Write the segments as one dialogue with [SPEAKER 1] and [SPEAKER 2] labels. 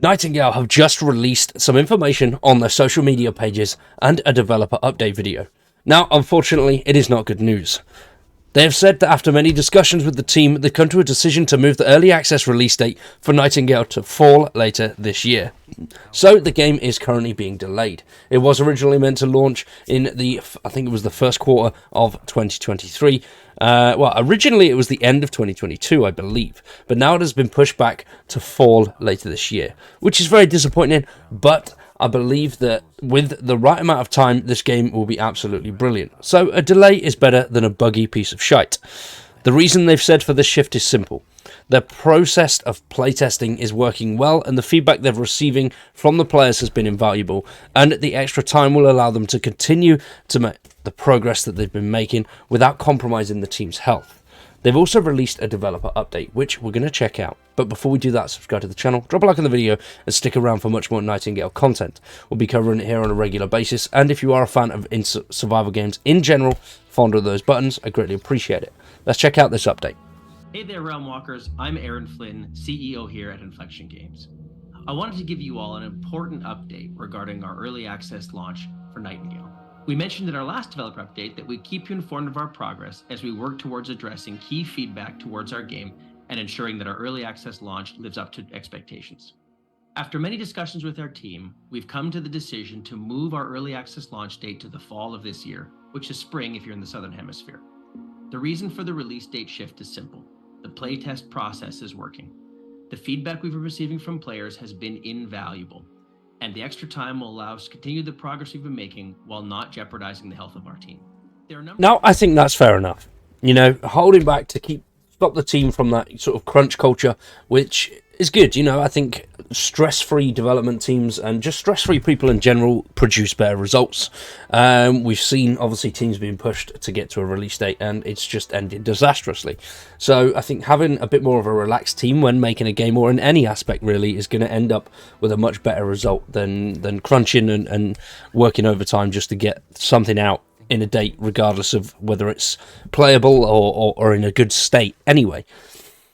[SPEAKER 1] Nightingale have just released some information on their social media pages and a developer update video. Now, unfortunately, it is not good news. They have said that after many discussions with the team, they've come to a decision to move the early access release date for Nightingale to fall later this year. So the game is currently being delayed. It was originally meant to launch in I think it was the first quarter of 2023. Well, originally it was the end of 2022, I believe, but now it has been pushed back to fall later this year, which is very disappointing, but I believe that with the right amount of time, this game will be absolutely brilliant. So a delay is better than a buggy piece of shite. The reason they've said for this shift is simple. Their process of playtesting is working well, and the feedback they're receiving from the players has been invaluable, and the extra time will allow them to continue to make the progress that they've been making without compromising the team's health. They've also released a developer update, which we're going to check out. But before we do that, subscribe to the channel, drop a like on the video, and stick around for much more Nightingale content. We'll be covering it here on a regular basis, and if you are a fan of survival games in general, fond of those buttons, I greatly appreciate it. Let's check out this update.
[SPEAKER 2] Hey there, Realmwalkers. I'm Aaron Flynn, CEO here at Inflection Games. I wanted to give you all an important update regarding our early access launch for Nightingale. We mentioned in our last developer update that we'd keep you informed of our progress as we work towards addressing key feedback towards our game and ensuring that our early access launch lives up to expectations. After many discussions with our team, we've come to the decision to move our early access launch date to the fall of this year, which is spring if you're in the Southern Hemisphere. The reason for the release date shift is simple. The playtest process is working. The feedback we've been receiving from players has been invaluable, and the extra time will allow us to continue the progress we've been making while not jeopardizing the health of our team.
[SPEAKER 1] Now, I think that's fair enough. You know, holding back to stop the team from that sort of crunch culture, which is good. You know, I think stress-free development teams and just stress-free people in general produce better results. We've seen, obviously, teams being pushed to get to a release date, and it's just ended disastrously. So I think having a bit more of a relaxed team when making a game, or in any aspect really, is going to end up with a much better result than crunching and working overtime just to get something out in a date, regardless of whether it's playable or in a good state anyway.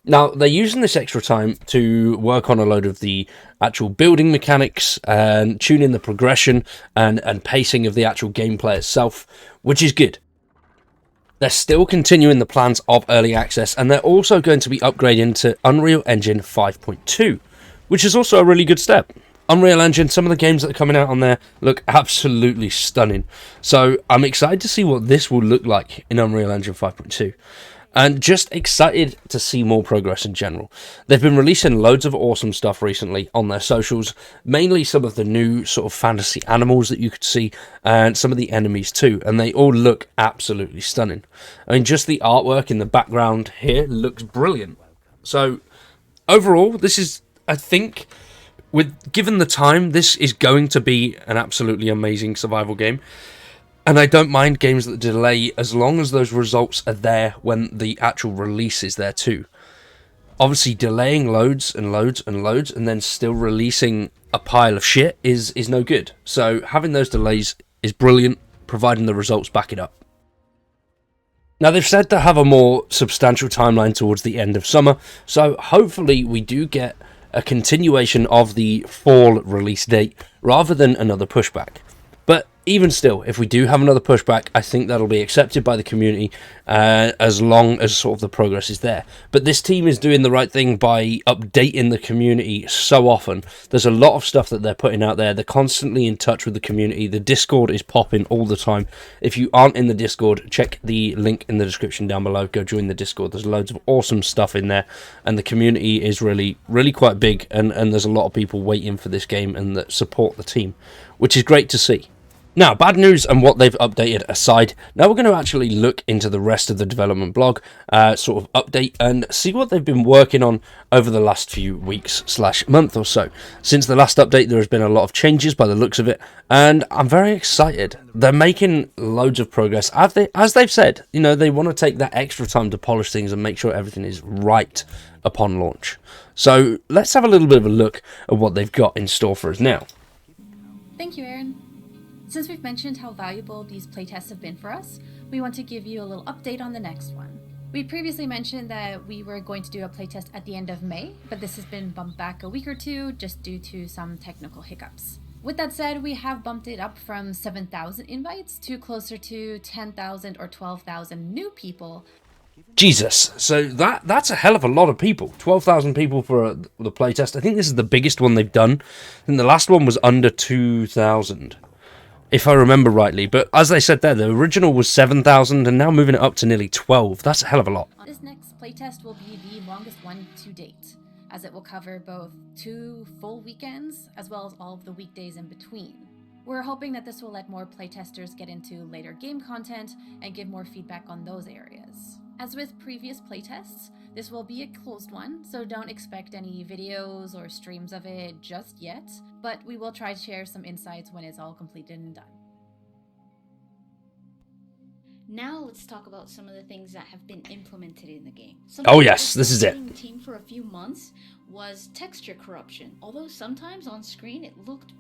[SPEAKER 1] Now, they're using this extra time to work on a load of the actual building mechanics and tune in the progression and pacing of the actual gameplay itself, which is good. They're still continuing the plans of early access, and they're also going to be upgrading to Unreal Engine 5.2, which is also a really good step. Unreal Engine, some of the games that are coming out on there look absolutely stunning. So I'm excited to see what this will look like in Unreal Engine 5.2. And just excited to see more progress in general. They've been releasing loads of awesome stuff recently on their socials, mainly some of the new sort of fantasy animals that you could see, and some of the enemies too, and they all look absolutely stunning. I mean, just the artwork in the background here looks brilliant. So, overall, this is, I think, given the time, this is going to be an absolutely amazing survival game. And I don't mind games that delay as long as those results are there when the actual release is there too. Obviously, delaying loads and loads and loads and then still releasing a pile of shit is no good. So having those delays is brilliant, providing the results back it up. Now, they've said to have a more substantial timeline towards the end of summer, so hopefully we do get a continuation of the fall release date rather than another pushback. But even still, if we do have another pushback, I think that'll be accepted by the community as long as sort of the progress is there. But this team is doing the right thing by updating the community so often. There's a lot of stuff that they're putting out there. They're constantly in touch with the community. The Discord is popping all the time. If you aren't in the Discord, check the link in the description down below. Go join the Discord. There's loads of awesome stuff in there. And the community is really, really quite big. And there's a lot of people waiting for this game and that support the team, which is great to see. Now, bad news and what they've updated aside, now we're going to actually look into the rest of the development blog, sort of update, and see what they've been working on over the last few weeks / month or so. Since the last update, there has been a lot of changes by the looks of it, and I'm very excited. They're making loads of progress. As they've said, you know, they want to take that extra time to polish things and make sure everything is right upon launch. So let's have a little bit of a look at what they've got in store for us now.
[SPEAKER 3] Thank you, Aaron. Since we've mentioned how valuable these playtests have been for us, we want to give you a little update on the next one. We previously mentioned that we were going to do a playtest at the end of May, but this has been bumped back a week or two just due to some technical hiccups. With that said, we have bumped it up from 7,000 invites to closer to 10,000 or 12,000 new people.
[SPEAKER 1] Jesus, so that's a hell of a lot of people. 12,000 people for the playtest. I think this is the biggest one they've done. And the last one was under 2,000, if I remember rightly. But as they said there, the original was 7,000 and now moving it up to nearly 12. That's a hell of a lot.
[SPEAKER 3] This next playtest will be the longest one to date, as it will cover both 2 full weekends as well as all of the weekdays in between. We're hoping that this will let more playtesters get into later game content and give more feedback on those areas. As with previous playtests, this will be a closed one, so don't expect any videos or streams of it just yet, but we will try to share some insights when it's all completed and done.
[SPEAKER 4] Now let's talk about some of the things that have been implemented in the game.
[SPEAKER 1] Oh yes, this is it.
[SPEAKER 4] The team for a few months was texture corruption. Although sometimes on screen it looked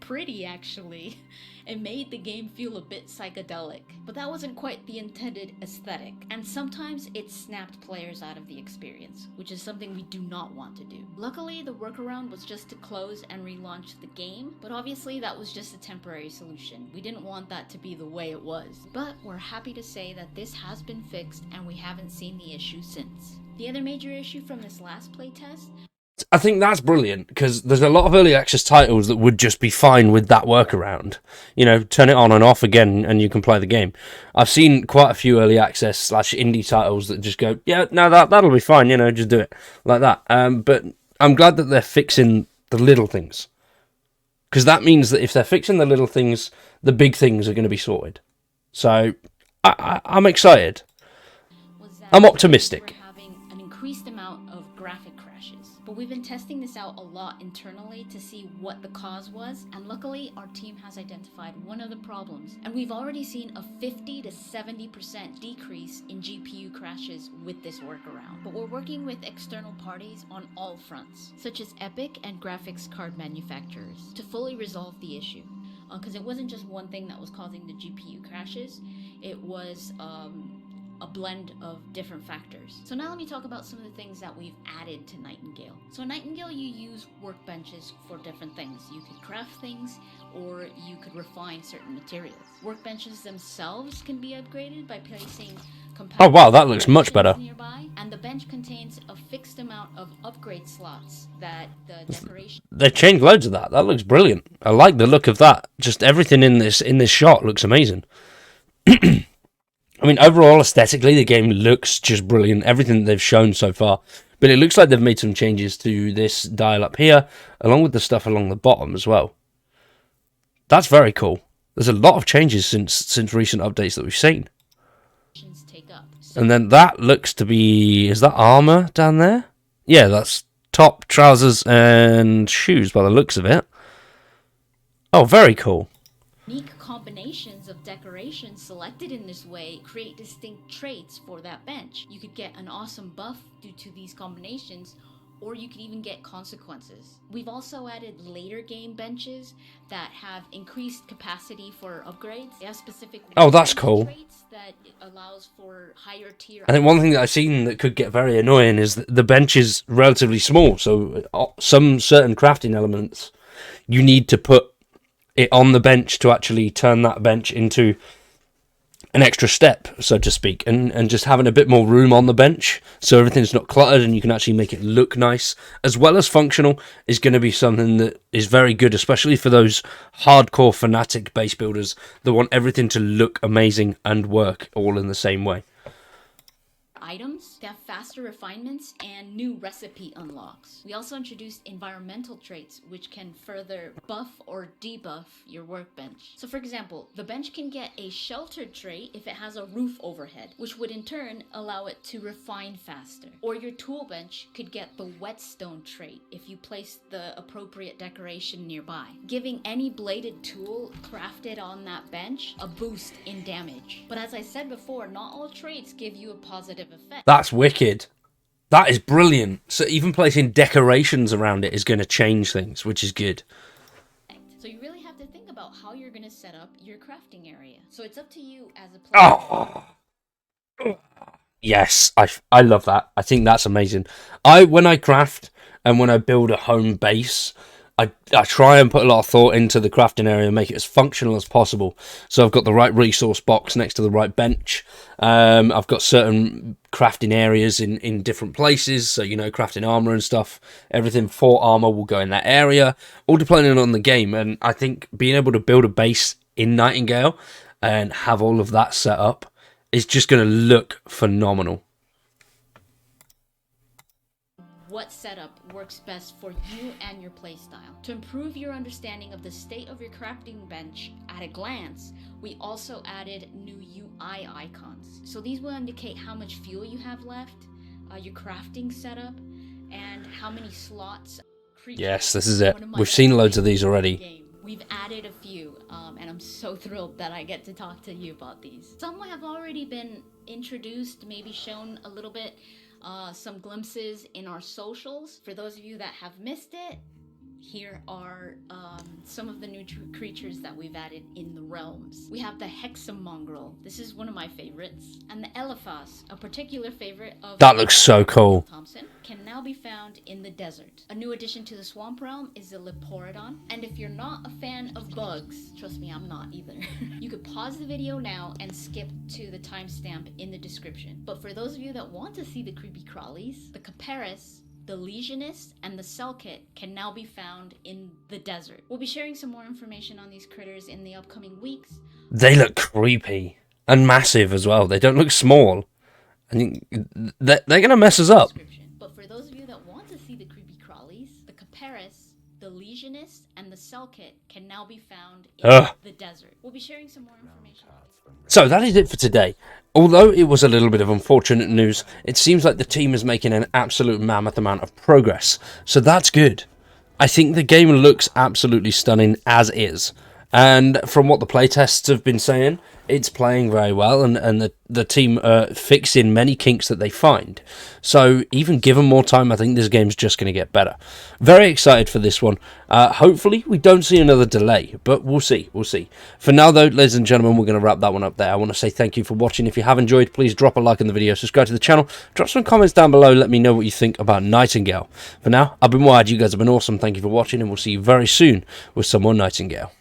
[SPEAKER 4] pretty, actually. It made the game feel a bit psychedelic, but that wasn't quite the intended aesthetic, and sometimes it snapped players out of the experience, which is something we do not want to do. Luckily, the workaround was just to close and relaunch the game, but obviously that was just a temporary solution. We didn't want that to be the way it was, but we're happy to say that this has been fixed and we haven't seen the issue since. The other major issue from this last playtest,
[SPEAKER 1] I think that's brilliant, because there's a lot of early access titles that would just be fine with that workaround. You know, turn it on and off again and you can play the game. I've seen quite a few early access / indie titles that just go, yeah, no, that'll be fine, you know, just do it like that. But I'm glad that they're fixing the little things, because that means that if they're fixing the little things, the big things are going to be sorted. So I'm excited.
[SPEAKER 4] was that
[SPEAKER 1] I'm optimistic.
[SPEAKER 4] we're having an increased amount of graphic crashes. But we've been testing this out a lot internally to see what the cause was, and luckily our team has identified one of the problems, and we've already seen a 50 to 70% decrease in GPU crashes with this workaround. But we're working with external parties on all fronts, such as Epic and graphics card manufacturers, to fully resolve the issue. Because it wasn't just one thing that was causing the GPU crashes, it was a blend of different factors. So now let me talk about some of the things that we've added to Nightingale. So in Nightingale, you use workbenches for different things. You could craft things, or you could refine certain materials. Workbenches themselves can be upgraded by placing
[SPEAKER 1] Oh wow, that looks much better.
[SPEAKER 4] Nearby, and the bench contains a fixed amount of upgrade slots that the decoration.
[SPEAKER 1] They changed loads of that. That looks brilliant. I like the look of that. Just everything in this shot looks amazing. I mean, overall, aesthetically, the game looks just brilliant. Everything that they've shown so far. But it looks like they've made some changes to this dial up here, along with the stuff along the bottom as well. That's very cool. There's a lot of changes since recent updates that we've seen.
[SPEAKER 4] Take up.
[SPEAKER 1] And then that looks to be... Is that armor down there? Yeah, that's top, trousers, and shoes by the looks of it. Oh, very cool.
[SPEAKER 4] Unique combinations of decorations selected in this way create distinct traits for that bench. You could get an awesome buff due to these combinations, or you could even get consequences. We've also added later game benches that have increased capacity for upgrades. They have specific
[SPEAKER 1] Oh, that's cool.
[SPEAKER 4] traits that allows for higher tier.
[SPEAKER 1] I think one thing that I've seen that could get very annoying is that the bench is relatively small, so some certain crafting elements you need to put it on the bench to actually turn that bench into an extra step, so to speak, and just having a bit more room on the bench so everything's not cluttered and you can actually make it look nice as well as functional is going to be something that is very good, especially for those hardcore fanatic base builders that want everything to look amazing and work all in the same way.
[SPEAKER 4] Items, they have faster refinements and new recipe unlocks. We also introduced environmental traits which can further buff or debuff your workbench. So for example, the bench can get a sheltered trait if it has a roof overhead, which would in turn allow it to refine faster. Or your tool bench could get the whetstone trait if you place the appropriate decoration nearby, giving any bladed tool crafted on that bench a boost in damage. But as I said before, not all traits give you a positive effect.
[SPEAKER 1] That's wicked. That is brilliant. So even placing decorations around it is going to change things, which is good.
[SPEAKER 4] So you really have to think about how you're going to set up your crafting area. So it's up to you as a player.
[SPEAKER 1] Oh, Yes, I love that. I think that's amazing. When I craft and when I build a home base, I try and put a lot of thought into the crafting area and make it as functional as possible. So I've got the right resource box next to the right bench. I've got certain crafting areas in different places. So, you know, crafting armor and stuff. Everything for armor will go in that area, all depending on the game. And I think being able to build a base in Nightingale and have all of that set up is just going to look phenomenal.
[SPEAKER 4] What setup works best for you and your playstyle. To improve your understanding of the state of your crafting bench at a glance, we also added new UI icons. So these will indicate how much fuel you have left, your crafting setup, and how many slots.
[SPEAKER 1] Yes, this is it. We've seen loads of these already.
[SPEAKER 4] We've added a few, and I'm so thrilled that I get to talk to you about these. Some have already been introduced, maybe shown a little bit, some glimpses in our socials. For those of you that have missed it, here are some of the new creatures that we've added in the realms. We have the Hexamongrel. This is one of my favorites. And the Elephas, a particular favorite of...
[SPEAKER 1] That looks so cool.
[SPEAKER 4] Thompson, can now be found in the desert. A new addition to the Swamp Realm is the Leporidon. And if you're not a fan of bugs, trust me, I'm not either, you could pause the video now and skip to the timestamp in the description. But for those of you that want to see the creepy crawlies, the Caparis, the Legionist, and the Selkit can now be found in the desert. We'll be sharing some more information on these critters in the upcoming weeks.
[SPEAKER 1] They look creepy and massive as well. They don't look small. I think they're going to mess us up.
[SPEAKER 4] But for those of you that want to see the creepy crawlies, the Caparis, the Legionist, and the Selkit can now be found in the desert. We'll be sharing some more information.
[SPEAKER 1] So that is it for today. Although it was a little bit of unfortunate news, it seems like the team is making an absolute mammoth amount of progress. So that's good. I think the game looks absolutely stunning as is. And from what the playtests have been saying, it's playing very well, and the team are fixing many kinks that they find. So even given more time, I think this game's just going to get better. Very excited for this one. Hopefully we don't see another delay, but we'll see. We'll see. For now, though, ladies and gentlemen, we're going to wrap that one up there. I want to say thank you for watching. If you have enjoyed, please drop a like on the video, subscribe to the channel, drop some comments down below, let me know what you think about Nightingale. For now, I've been Wired. You guys have been awesome. Thank you for watching, and we'll see you very soon with some more Nightingale.